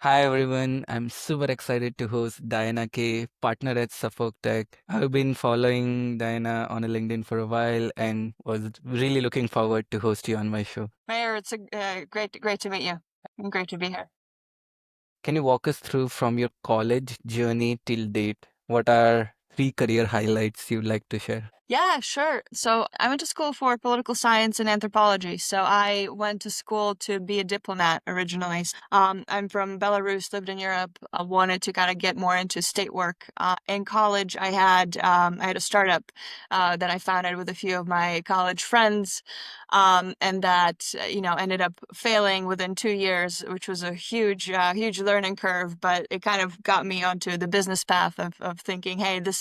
Hi everyone, I'm super excited to host Diana K, partner at Suffolk Tech. I've been following Diana on a LinkedIn for a while and was really looking forward to host you on my show. Mayor, it's great to meet you. And great to be here. Can you walk us through from your college journey till date? What are three career highlights you'd like to share? Yeah, sure. So I went to school for political science and anthropology. So I went to school to be a diplomat originally. I'm from Belarus, lived in Europe, wanted to kind of get more into state work. In college, I had a startup that I founded with a few of my college friends, and that ended up failing within 2 years, which was a huge learning curve. But it kind of got me onto the business path of thinking, hey, this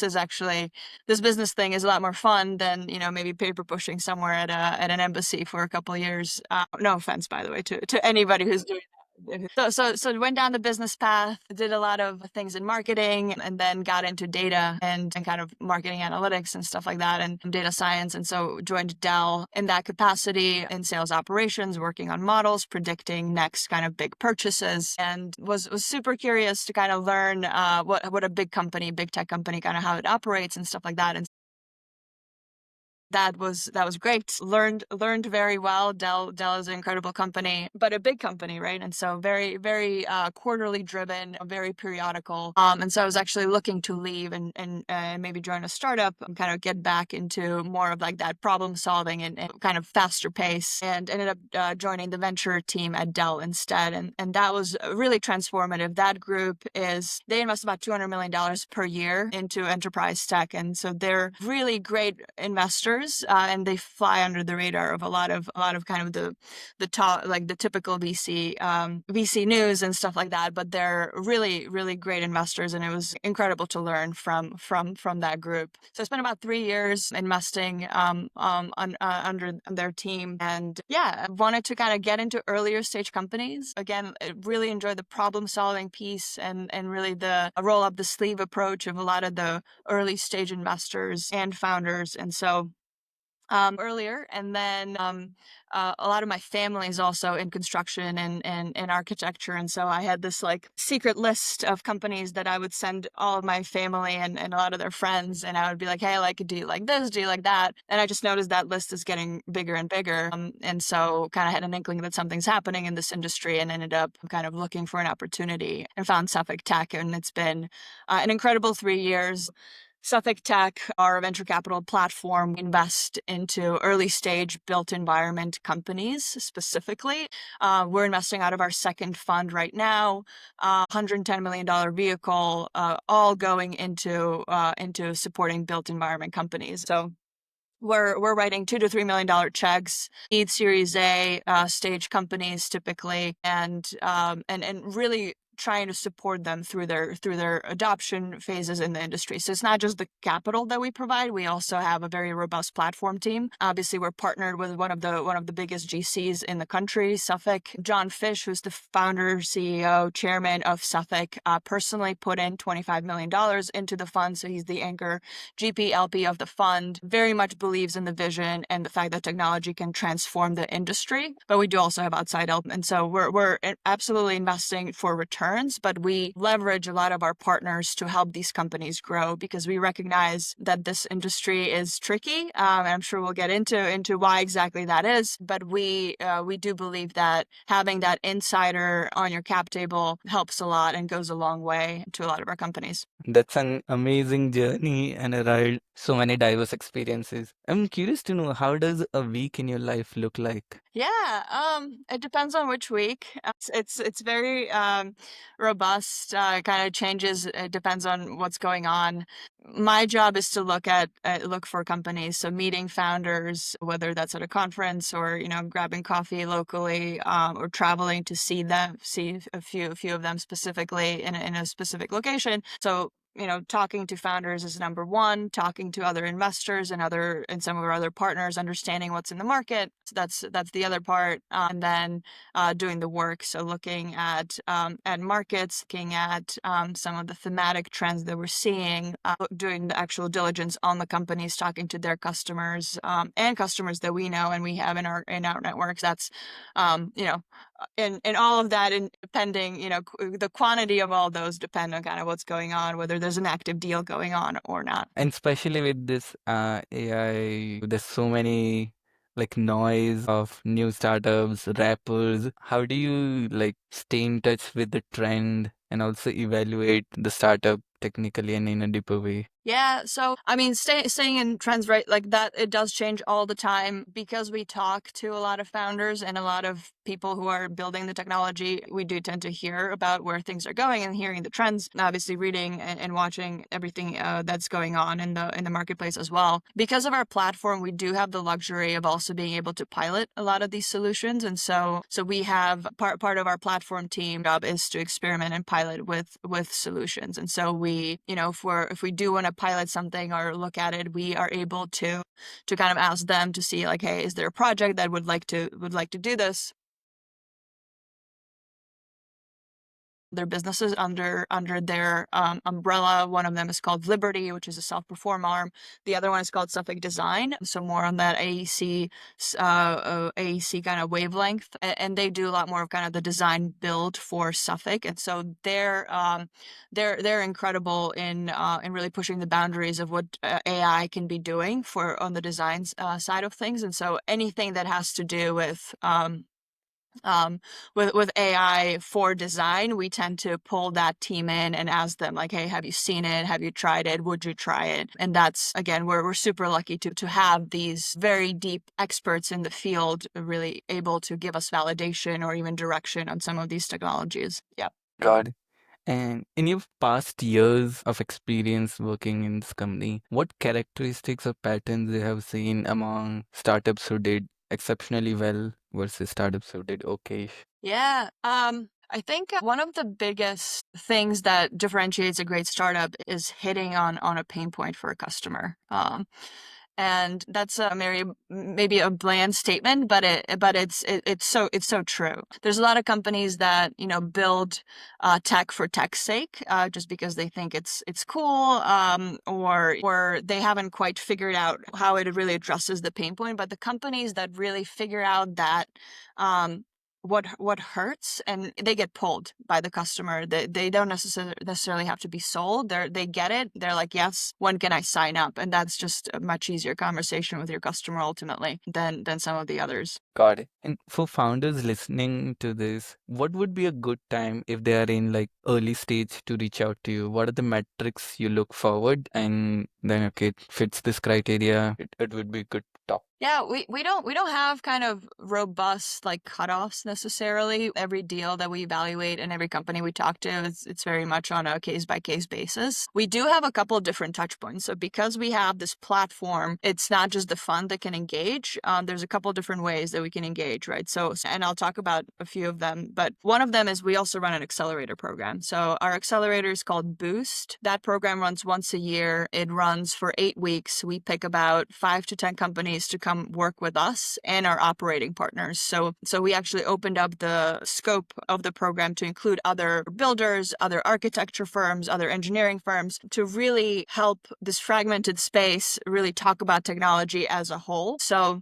business thing is a lot more fun than maybe paper pushing somewhere at an embassy for a couple of years. No offense, by the way, to anybody who's doing that. So went down the business path, did a lot of things in marketing, and then got into data and kind of marketing analytics and stuff like that, and data science. And so joined Dell in that capacity in sales operations, working on models, predicting next kind of big purchases, and was super curious to kind of learn what a big tech company, kind of how it operates and stuff like that. And that was great. Learned very well. Dell is an incredible company, but a big company, right? And so very quarterly driven, very periodical. And so I was actually looking to leave and maybe join a startup and kind of get back into more of like that problem solving and kind of faster pace. And ended up joining the venture team at Dell instead. And that was really transformative. That group they invest about $200 million per year into enterprise tech, and so they're really great investors, and they fly under the radar of a lot of kind of the top, like the typical VC news and stuff like that. But they're really great investors, and it was incredible to learn from that group. So I spent about 3 years investing under their team, and yeah, I wanted to kind of get into earlier stage companies. Again, I really enjoyed the problem solving piece and really the roll up the sleeve approach of a lot of the early stage investors and founders. And so earlier. And then a lot of my family is also in construction and architecture. And so I had this like secret list of companies that I would send all of my family and a lot of their friends. And I would be like, hey, like, do you like this? Do you like that? And I just noticed that list is getting bigger and bigger. And so kind of had an inkling that something's happening in this industry, and ended up kind of looking for an opportunity and found Suffolk Tech. And it's been an incredible 3 years. Suffolk Tech, our venture capital platform, invest into early stage built environment companies specifically. We're investing out of our second fund right now, $110 million vehicle, all going into supporting built environment companies. So we're writing $2 to $3 million checks, need Series A stage companies typically, and really trying to support them through their adoption phases in the industry. So it's not just the capital that we provide; we also have a very robust platform team. Obviously, we're partnered with one of the biggest GCs in the country, Suffolk. John Fish, who's the founder, CEO, chairman of Suffolk, personally put in $25 million into the fund, so he's the anchor GP LP of the fund. Very much believes in the vision and the fact that technology can transform the industry, but we do also have outside help. And so we're absolutely investing for returns, but we leverage a lot of our partners to help these companies grow, because we recognize that this industry is tricky. And I'm sure we'll get into why exactly that is, but we do believe that having that insider on your cap table helps a lot and goes a long way to a lot of our companies. That's an amazing journey and a ride, so many diverse experiences. I'm curious to know, how does a week in your life look like? Yeah, it depends on which week. It's very robust. Kind of changes. It depends on what's going on. My job is to look for companies, so meeting founders, whether that's at a conference or grabbing coffee locally, or traveling to see a few of them specifically in a specific location. So talking to founders is number one, talking to other investors and some of our other partners, understanding what's in the market. So that's the other part. And then doing the work. So looking at markets, looking at some of the thematic trends that we're seeing, doing the actual diligence on the companies, talking to their customers, and customers that we know and we have in our networks. That's and all of that, and depending, the quantity of all those depend on kind of what's going on, whether there's an active deal going on or not. And especially with this AI, there's so many like noise of new startups, rappers. How do you like stay in touch with the trend and also evaluate the startup technically and in a deeper way? Yeah, so I mean, staying in trends, right? Like that, it does change all the time because we talk to a lot of founders and a lot of people who are building the technology. We do tend to hear about where things are going and hearing the trends, and obviously reading and watching everything that's going on in the marketplace as well. Because of our platform, we do have the luxury of also being able to pilot a lot of these solutions, and so we have part of our platform team job is to experiment and pilot with solutions, and so we, if we do want to pilot something or look at it, we are able to kind of ask them to see like, hey, is there a project that would like to do this? Their businesses under their umbrella. One of them is called Liberty, which is a self-perform arm. The other one is called Suffolk Design, so more on that AEC kind of wavelength, and they do a lot more of kind of the design build for Suffolk, and so they're incredible in really pushing the boundaries of what AI can be doing for on the designs side of things, and so anything that has to do um, with AI for design, we tend to pull that team in and ask them like, hey, have you seen it? Have you tried it? Would you try it? And that's, again, we're super lucky to have these very deep experts in the field really able to give us validation or even direction on some of these technologies. Yeah. God. And in your past years of experience working in this company, what characteristics or patterns you have seen among startups who did exceptionally well versus startups who did okay? Yeah. I think one of the biggest things that differentiates a great startup is hitting on a pain point for a customer. And that's maybe a bland statement, but it's so true. There's a lot of companies that build tech for tech's sake, just because they think it's cool, or they haven't quite figured out how it really addresses the pain point. But the companies that really figure out that um, what hurts, and they get pulled by the customer. They don't necessarily have to be sold. They get it. They're like, yes, when can I sign up? And that's just a much easier conversation with your customer ultimately than some of the others. Got it. And for founders listening to this, what would be a good time if they are in like early stage to reach out to you? What are the metrics you look forward and then okay, it fits this criteria, it would be good to talk. Yeah, we don't have kind of robust like cutoffs necessarily. Every deal that we evaluate and every company we talk to, it's very much on a case by case basis. We do have a couple of different touch points. So because we have this platform, it's not just the fund that can engage. There's a couple of different ways that we can engage, right? So, and I'll talk about a few of them, but one of them is we also run an accelerator program. So our accelerator is called Boost. That program runs once a year. It runs for 8 weeks. We pick about 5 to 10 companies to come work with us and our operating partners. So we actually opened up the scope of the program to include other builders, other architecture firms, other engineering firms, to really help this fragmented space really talk about technology as a whole. So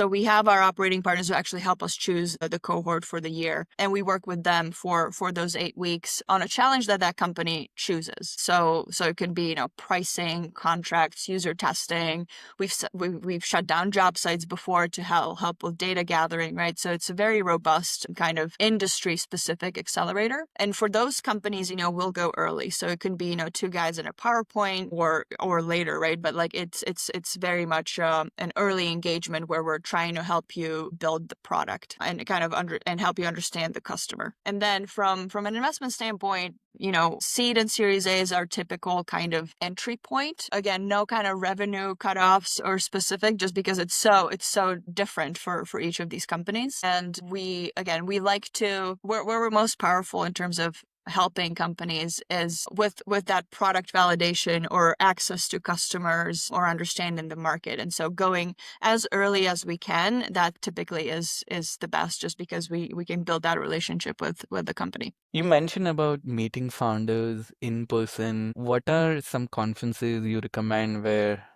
we have our operating partners who actually help us choose the cohort for the year, and we work with them for those 8 weeks on a challenge that company chooses. So it can be pricing, contracts, user testing. We've shut down job sites before to help with data gathering, right? So it's a very robust kind of industry specific accelerator. And for those companies, we'll go early. So it can be 2 guys in a PowerPoint or later, right? But like it's very much an early engagement where we're trying to help you build the product and kind of and help you understand the customer. And then from an investment standpoint, seed and Series A is our typical kind of entry point. Again, no kind of revenue cutoffs or specific, just because it's so different for each of these companies. And we like to where we're most powerful in terms of helping companies is with that product validation or access to customers or understanding the market. And so going as early as we can, that typically is the best, just because we can build that relationship with the company. You mentioned about meeting founders in person. What are some conferences you recommend where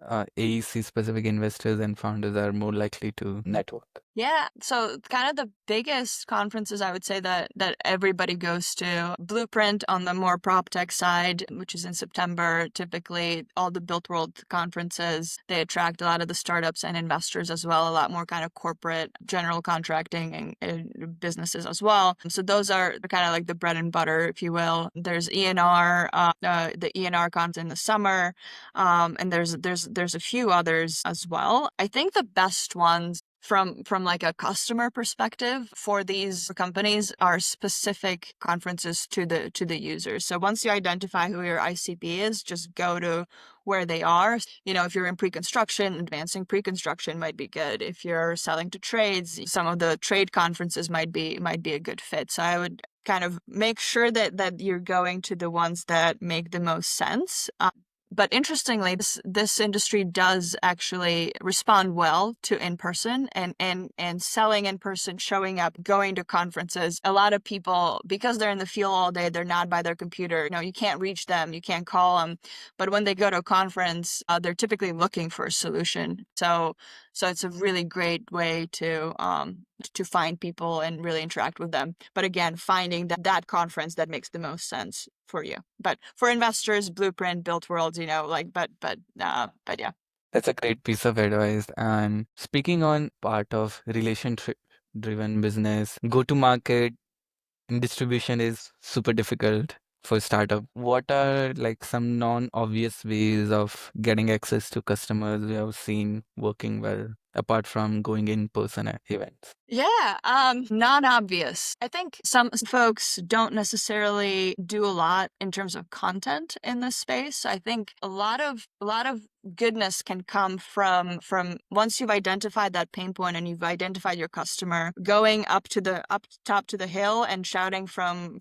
AEC specific investors and founders are more likely to network? Yeah, so kind of the biggest conferences I would say that everybody goes to, Blueprint on the more prop tech side, which is in September. Typically, all the Built World conferences, they attract a lot of the startups and investors as well, a lot more kind of corporate general contracting and businesses as well. So those are kind of like the bread and butter, if you will. There's ENR, the ENR conference in the summer, and there's a few others as well. I think the best ones from like a customer perspective for these companies are specific conferences to the users. So once you identify who your ICP is, just go to where they are. You know, if you're in pre-construction, advancing pre-construction might be good. If you're selling to trades, some of the trade conferences might be a good fit. So I would kind of make sure that you're going to the ones that make the most sense. But interestingly, this industry does actually respond well to in person and selling in person, showing up, going to conferences. A lot of people, because they're in the field all day, they're not by their computer. You know, you can't reach them, you can't call them. But when they go to a conference, they're typically looking for a solution. So it's a really great way to find people and really interact with them. But again, finding that conference that makes the most sense for you. But for investors, Blueprint, Built World, you know, like, but yeah. That's a great piece of advice. And speaking on part of relationship driven business, go to market and distribution is super difficult for startup. What are like some non-obvious ways of getting access to customers we have seen working well apart from going in person at events? Yeah, non-obvious. I think some folks don't necessarily do a lot in terms of content in this space. I think a lot of goodness can come from once you've identified that pain point and you've identified your customer, going up top to the hill and shouting from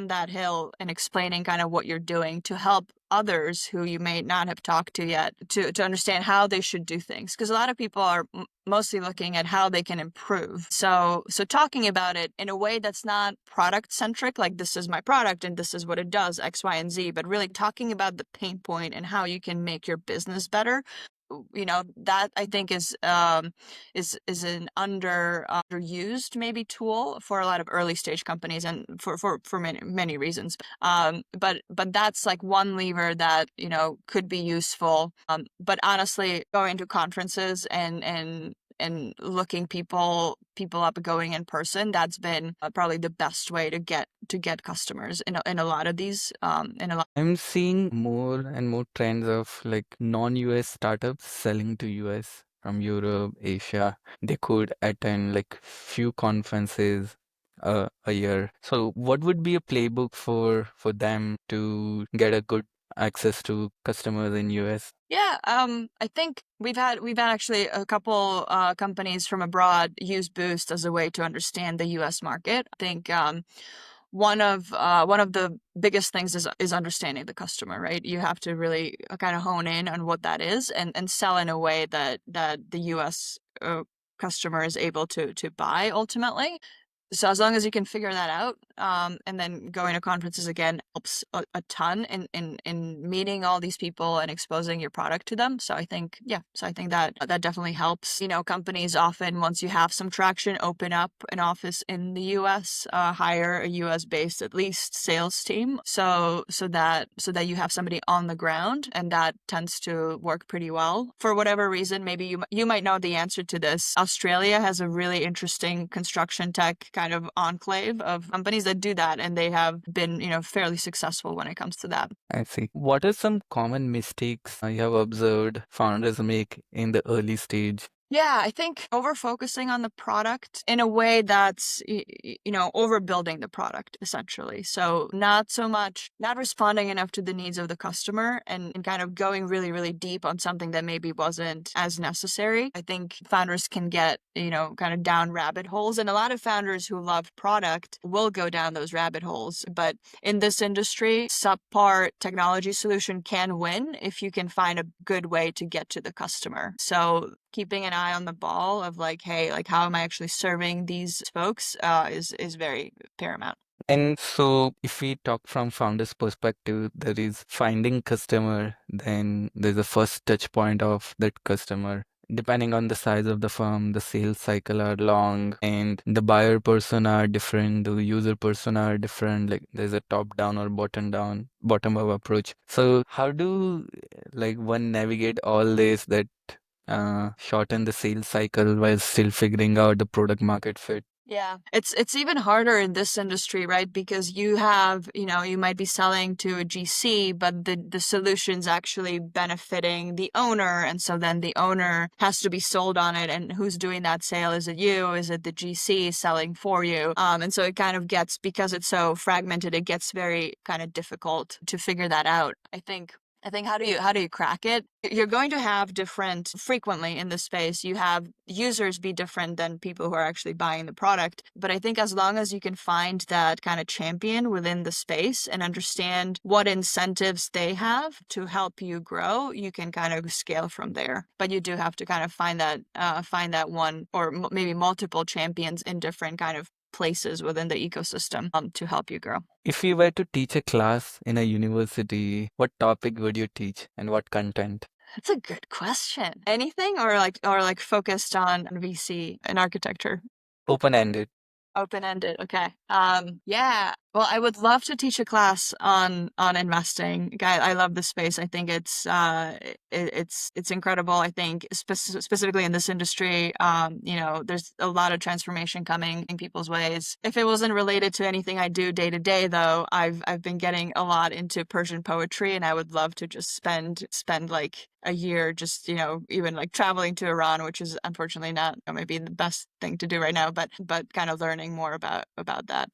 that hill and explaining kind of what you're doing to help others who you may not have talked to yet to understand how they should do things, because a lot of people are mostly looking at how they can improve. So talking about it in a way that's not product centric, like this is my product and this is what it does, X, Y, and Z, but really talking about the pain point and how you can make your business better. You know, that I think is an underused maybe tool for a lot of early stage companies and for many reasons. But that's like one lever that, you know, could be useful. But honestly, going to conferences and looking people up going in person, that's been probably the best way to get customers in a lot of these in a lot. I'm seeing more and more trends of like non-US startups selling to US from Europe, Asia. They could attend like few conferences a year. So what would be a playbook for them to get a good access to customers in US? Yeah, I think we've had actually a couple companies from abroad use Boost as a way to understand the U.S. market. I think one of the biggest things is understanding the customer, right? You have to really kind of hone in on what that is and sell in a way that the U.S. Customer is able to buy ultimately. So as long as you can figure that out, and then going to conferences again helps a ton in meeting all these people and exposing your product to them. So I think, yeah, so I think that definitely helps. You know, companies often, once you have some traction, open up an office in the US, hire a US based at least sales team. So that you have somebody on the ground, and that tends to work pretty well. For whatever reason, maybe you might know the answer to this. Australia has a really interesting construction tech kind of enclave of companies that do that, and they have been, you know, fairly successful when it comes to that. I see. What are some common mistakes you have observed founders make in the early stage? Yeah, I think over focusing on the product in a way that's, you know, overbuilding the product essentially. So not so much, not responding enough to the needs of the customer and kind of going really, really deep on something that maybe wasn't as necessary. I think founders can get, you know, kind of down rabbit holes. And a lot of founders who love product will go down those rabbit holes. But in this industry, subpar technology solution can win if you can find a good way to get to the customer. So keeping an eye on the ball of like, hey, like how am I actually serving these folks is very paramount. And so if we talk from founder's perspective, there is finding customer, then there's a first touch point of that customer, depending on the size of the firm, the sales cycle are long and the buyer persona are different, the user persona are different. Like there's a top down or bottom up approach. So how do like one navigate all this that shorten the sales cycle while still figuring out the product market fit? Yeah. It's even harder in this industry, right? Because you have, you might be selling to a GC, but the solution's actually benefiting the owner. And so then the owner has to be sold on it. And who's doing that sale? Is it you? Is it the GC selling for you? And so it kind of gets, because it's so fragmented, it gets very kind of difficult to figure that out. I think how do you crack it? You're going to have different frequently in this space. You have users be different than people who are actually buying the product. But I think as long as you can find that kind of champion within the space and understand what incentives they have to help you grow, you can kind of scale from there. But you do have to kind of find that one or maybe multiple champions in different kind of places within the ecosystem to help you grow. If you were to teach a class in a university, what topic would you teach and what content? That's a good question. Anything or like focused on VC and architecture? Open-ended. Open-ended. Okay. Yeah. Well, I would love to teach a class on investing. I love this space. I think it's incredible. I think specifically in this industry, there's a lot of transformation coming in people's ways. If it wasn't related to anything I do day to day, though, I've been getting a lot into Persian poetry, and I would love to just spend like a year just even like traveling to Iran, which is unfortunately not maybe the best thing to do right now, but kind of learning more about that.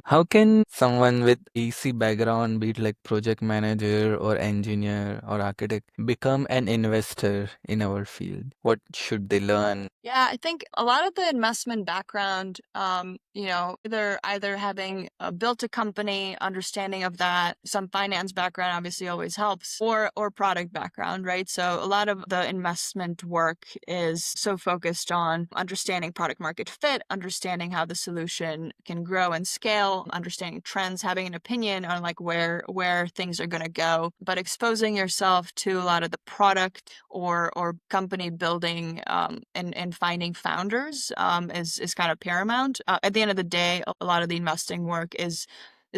How can someone with EC background, be it like project manager or engineer or architect, become an investor in our field? What should they learn? Yeah, I think a lot of the investment background, either having built a company, understanding of that, some finance background obviously always helps, or product background, right? So a lot of the investment work is so focused on understanding product market fit, understanding how the solution can grow and scale, understanding trends, having an opinion on like where things are going to go, but exposing yourself to a lot of the product or company building and finding founders is kind of paramount. At the end of the day, a lot of the investing work is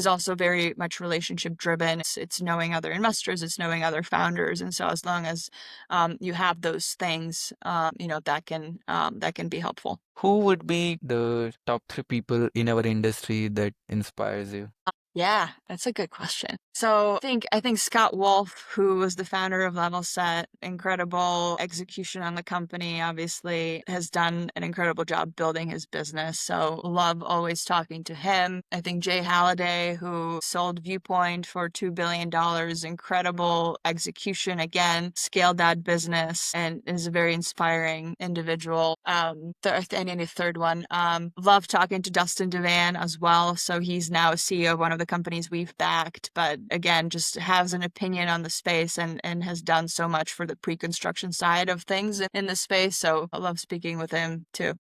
also very much relationship driven. It's knowing other investors, it's knowing other founders, and so as long as you have those things, that can be helpful. Who would be the top three people in our industry that inspires you? Yeah, that's a good question. So I think Scott Wolf, who was the founder of Levelset, incredible execution on the company, obviously has done an incredible job building his business. So love always talking to him. I think Jay Halliday, who sold Viewpoint for $2 billion, incredible execution again, scaled that business and is a very inspiring individual. I need a third one. Love talking to Dustin Devan as well. So he's now a CEO of one of the companies we've backed, but again, just has an opinion on the space and has done so much for the pre-construction side of things in the space. So I love speaking with him too.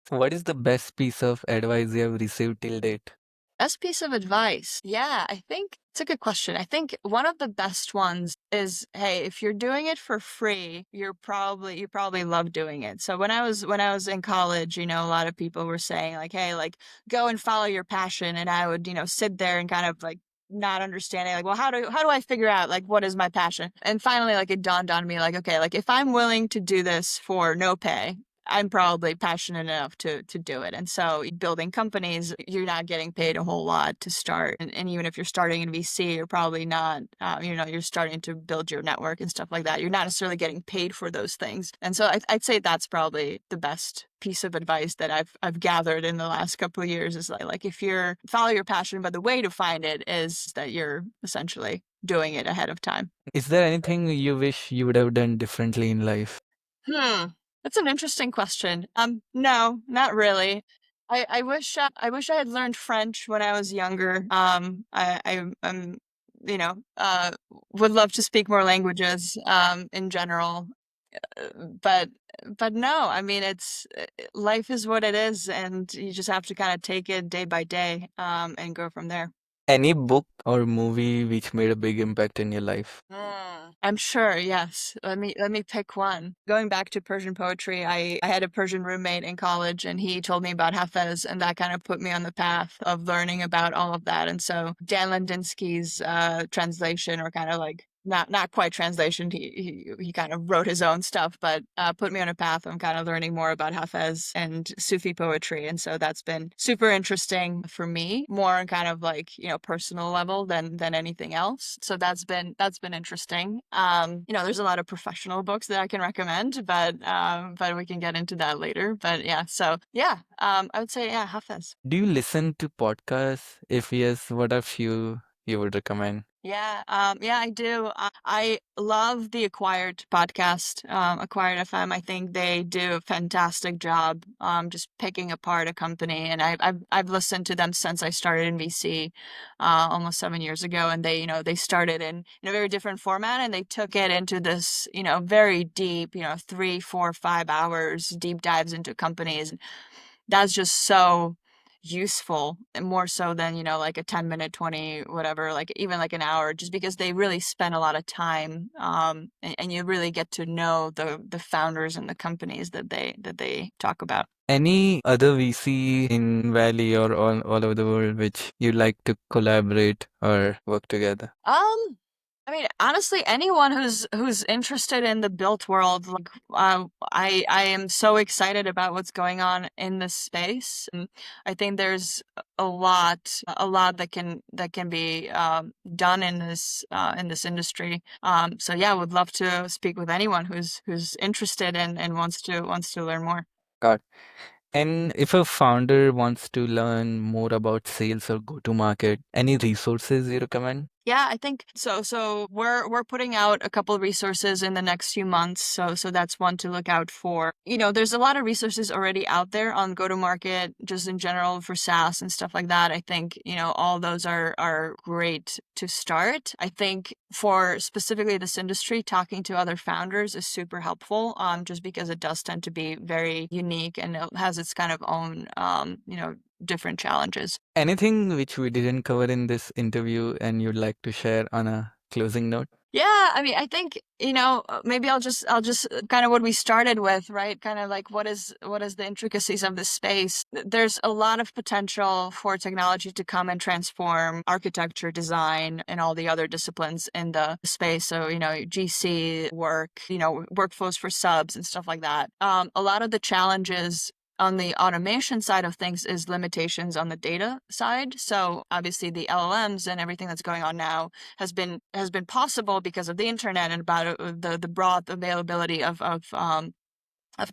What is the best piece of advice you have received till date? Best piece of advice. Yeah, I think it's a good question. I think one of the best ones is, hey, if you're doing it for free, you probably love doing it. So when I was in college, a lot of people were saying like, hey, like go and follow your passion. And I would, sit there and kind of like not understanding like, well, how do I figure out like what is my passion? And finally like it dawned on me like, okay, like if I'm willing to do this for no pay, I'm probably passionate enough to do it. And so building companies, you're not getting paid a whole lot to start. And even if you're starting in VC, you're probably not, you're starting to build your network and stuff like that. You're not necessarily getting paid for those things. And so I'd say that's probably the best piece of advice that I've gathered in the last couple of years is like if you're follow your passion, but the way to find it is that you're essentially doing it ahead of time. Is there anything you wish you would have done differently in life? Hmm. That's an interesting question. No, not really. I wish I had learned French when I was younger. I'm, you know, uh, would love to speak more languages, in general. But no, I mean, life is what it is, and you just have to kind of take it day by day, and go from there. Any book or movie which made a big impact in your life? I'm sure, yes. Let me pick one. Going back to Persian poetry, I had a Persian roommate in college and he told me about Hafez and that kind of put me on the path of learning about all of that. And so Dan Landinsky's translation, or kind of like not quite translation, he kind of wrote his own stuff, but put me on a path of kind of learning more about Hafez and Sufi poetry. And so that's been super interesting for me, more on kind of like, personal level than anything else. So that's been interesting. There's a lot of professional books that I can recommend, but we can get into that later. But yeah, so yeah, I would say yeah, Hafez. Do you listen to podcasts? If yes, what are few you would recommend? Yeah, I do. I love the Acquired podcast, Acquired FM. I think they do a fantastic job, just picking apart a company. And I've listened to them since I started in VC, almost 7 years ago. And they started in a very different format, and they took it into this, very deep, 3, 4, 5 hours deep dives into companies. That's just so useful, and more so than, like a 10-minute, 20, whatever, like even like an hour, just because they really spend a lot of time, and you really get to know the founders and the companies that they talk about. Any other VC in Valley or all over the world which you like to collaborate or work together? I mean, honestly, anyone who's interested in the built world, like, I am so excited about what's going on in this space, and I think there's a lot that can be done in this industry. So yeah, would love to speak with anyone who's interested and wants to learn more. God. And if a founder wants to learn more about sales or go to market, any resources you recommend? Yeah, I think so. So we're putting out a couple of resources in the next few months. So that's one to look out for. There's a lot of resources already out there on go-to-market, just in general for SaaS and stuff like that. I think, all those are great to start. I think for specifically this industry, talking to other founders is super helpful, just because it does tend to be very unique and it has its kind of own, different challenges. Anything which we didn't cover in this interview and you'd like to share on a closing note? Yeah, I mean, I think, maybe I'll just kind of what we started with, right? Kind of like what is the intricacies of this space. There's a lot of potential for technology to come and transform architecture, design, and all the other disciplines in the space. So, GC work, workflows for subs and stuff like that. A lot of the challenges on the automation side of things is limitations on the data side. So obviously the LLMs and everything that's going on now has been possible because of the internet and about the broad availability of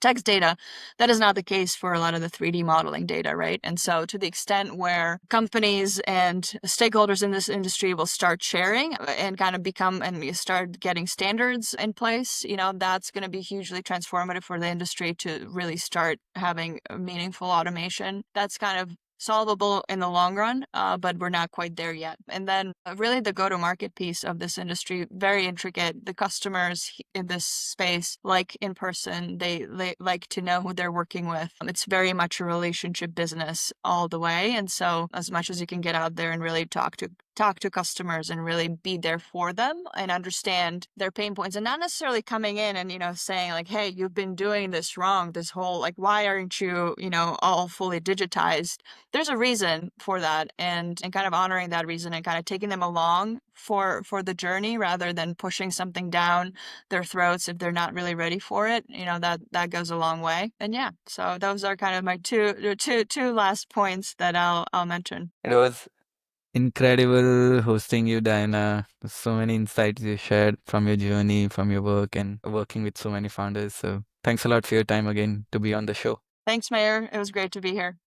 text data. That is not the case for a lot of the 3D modeling data, right? And so to the extent where companies and stakeholders in this industry will start sharing and kind of become and we start getting standards in place, that's going to be hugely transformative for the industry to really start having meaningful automation. That's kind of solvable in the long run, but we're not quite there yet. And then really the go-to-market piece of this industry, very intricate. The customers in this space, like in person, they like to know who they're working with. It's very much a relationship business all the way. And so as much as you can get out there and really talk to customers and really be there for them and understand their pain points, and not necessarily coming in and saying like, hey, you've been doing this wrong this whole, like, why aren't you all fully digitized? There's a reason for that, and kind of honoring that reason and kind of taking them along for the journey rather than pushing something down their throats if they're not really ready for it. That goes a long way. And yeah, so those are kind of my two last points that I'll mention. It was incredible hosting you, Diana. So many insights you shared from your journey, from your work, and working with so many founders. So thanks a lot for your time again to be on the show. Thanks, Mayor. It was great to be here.